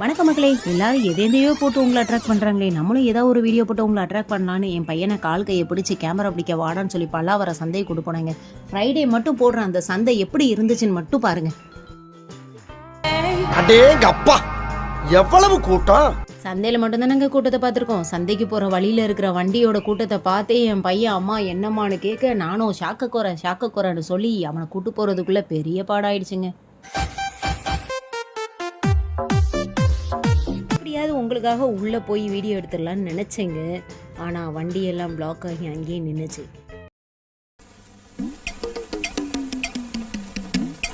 வணக்கம் மக்களே, எல்லாரும் எதையோ போட்டு உங்களை அட்ராக்ட் பண்ணுறாங்களே, நம்மளும் ஏதாவது ஒரு வீடியோ போட்டு உங்களை அட்ராக்ட் பண்ணலான்னு என் பையனை கால் கையை பிடிச்சி கேமரா பிடிக்க வாடான்னு சொல்லி பல்லாவர சந்தையை கொண்டு போனாங்க. ஃப்ரைடே மட்டும் போடுற அந்த சந்தை எப்படி இருந்துச்சுன்னு மட்டும் பாருங்க. அடேங்கப்பா, எவ்வளவு கூட்டம்! சந்தையில் மட்டும்தானங்க கூட்டத்தை பார்த்துருக்கோம். சந்தைக்கு போகிற வழியில் இருக்கிற வண்டியோட கூட்டத்தை பார்த்தே என் பையன் அம்மா என்னம்மான்னு கேட்க, நானும் ஷாக்கக்கோறேன்னு சொல்லி அவனை கூட்டு போகிறதுக்குள்ளே பெரிய பாடாயிடுச்சுங்க. எப்படியாவது உங்களுக்காக உள்ளே போய் வீடியோ எடுத்துடலான்னு நினச்சேங்க. ஆனால் வண்டியெல்லாம் பிளாக் ஆகி அங்கேயே நின்றுச்சு.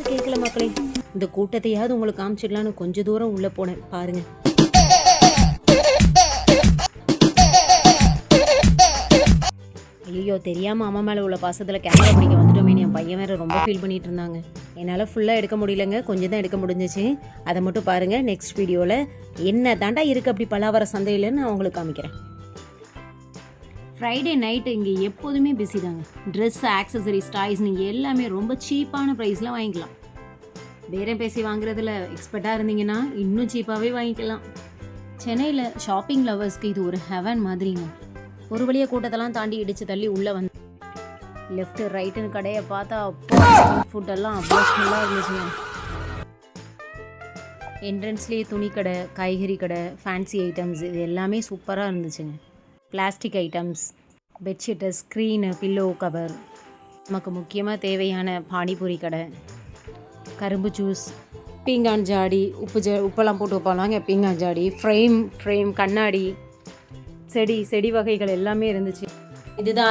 கேட்கல மக்களே, இந்த கூட்டத்தையாவது உங்களுக்கு காமிச்சிடலான்னு கொஞ்சம் தூரம் உள்ளே போனேன் பாருங்கள். ஐயோ, தெரியாமல் அம்மா மேலே உள்ள பாசத்தில் கேமரா பிடிக்க வந்துட்டோமே, என் பையன் வேறு ரொம்ப ஃபீல் பண்ணிகிட்டு இருந்தாங்க. என்னால் ஃபுல்லாக எடுக்க முடியலங்க, கொஞ்சம் தான் எடுக்க முடிஞ்சிச்சு. அதை மட்டும் பாருங்கள். நெக்ஸ்ட் வீடியோவில் என்ன தாண்டா இருக்குது அப்படி பல்லாவர சந்தையில் நான் உங்களுக்கு காமிக்கிறேன். ஃப்ரைடே நைட்டு இங்கே எப்போதுமே பிஸி தாங்க. ட்ரெஸ், ஆக்சசரிஸ், டாய்ஸ் நீங்கள் எல்லாமே ரொம்ப சீப்பான ப்ரைஸில் வாங்கிக்கலாம். பேரம் பேசி வாங்குறதுல எக்ஸ்பர்ட்டாக இருந்தீங்கன்னா இன்னும் சீப்பாகவே வாங்கிக்கலாம். சென்னையில் ஷாப்பிங் லவர்ஸ்க்கு இது ஒரு ஹெவன் மாதிரிங்க. ஒரு வழியாக கூட்டத்தெல்லாம் தாண்டி இடித்து தள்ளி உள்ளே வந்து லெஃப்ட்டு ரைட்டுன்னு கடையை பார்த்தா ஃபுட்டெல்லாம் அவ்வளோ ஃபுல்லாக இருந்துச்சுங்க. என்ட்ரன்ஸ்லேயே துணி கடை, காய்கறி கடை, ஃபேன்சி ஐட்டம்ஸ் இது எல்லாமே சூப்பராக இருந்துச்சுங்க. Plastic items, bedsheet, screen, pillow cover, நமக்கு முக்கியமாக தேவையான பானிபூரி கடை, கரும்பு ஜூஸ், பீங்கான் ஜாடி, உப்பெல்லாம் போட்டு வைப்பாங்க, பீங்கான் ஜாடி, ஃப்ரேம், கண்ணாடி, செடி வகைகள் எல்லாமே இருந்துச்சு.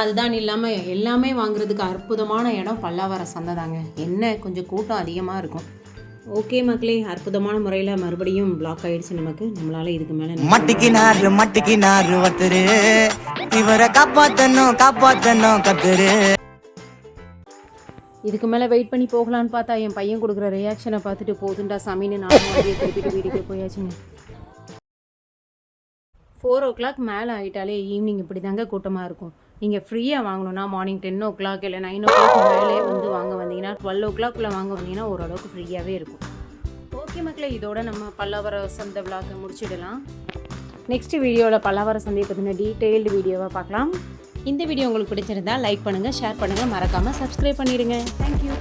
அதுதான் இல்லாமல் எல்லாமே வாங்குறதுக்கு அற்புதமான இடம் பல்லாவர சந்தை தாங்க. என்ன கொஞ்சம் கூட்டம் அதிகமாக இருக்கும். ஓகே மக்களே, அற்புதமான முறையில் மறுபடியும் பிளாக் ஆயிடுச்சு நமக்கு. நம்மளால இதுக்கு மேலே மட்டிக்கினாரு ஒருத்தரு, இவரை காப்பாத்தணும் கத்துரு. இதுக்கு மேலே வெயிட் பண்ணி போகலான்னு பார்த்தா என் பையன் கொடுக்குற ரியாக்ஷனை பார்த்துட்டு போதுண்டா சாமின்னு நானும் வண்டியை திருப்பிட்டு வீட்டுக்கு போயாச்சுங்க. 4 o'clock மேலே ஆகிட்டாலே ஈவினிங் இப்படி தாங்க கூட்டமாக இருக்கும். நீங்கள் ஃப்ரீயாக வாங்கணுன்னா மார்னிங் 10 o'clock இல்லை 9 o'clock மேலே வந்து வாங்க வந்தீங்கன்னா 12 o'clock வாங்க வந்தீங்கன்னா ஓரளவுக்கு ஃப்ரீயாகவே இருக்கும். ஓகே மக்களே, இதோட நம்ம பல்லாவர சந்தை விளாக்கை முடிச்சிடலாம். நெக்ஸ்ட் வீடியோவில் பல்லாவர சந்தையை பற்றின டீட்டெயில்டு வீடியோவை பார்க்கலாம். இந்த வீடியோ உங்களுக்கு பிடிச்சிருந்தா லைக் பண்ணுங்கள், ஷேர் பண்ணுங்கள், மறக்காமல் சப்ஸ்கிரைப் பண்ணிவிடுங்க. தேங்க்யூ.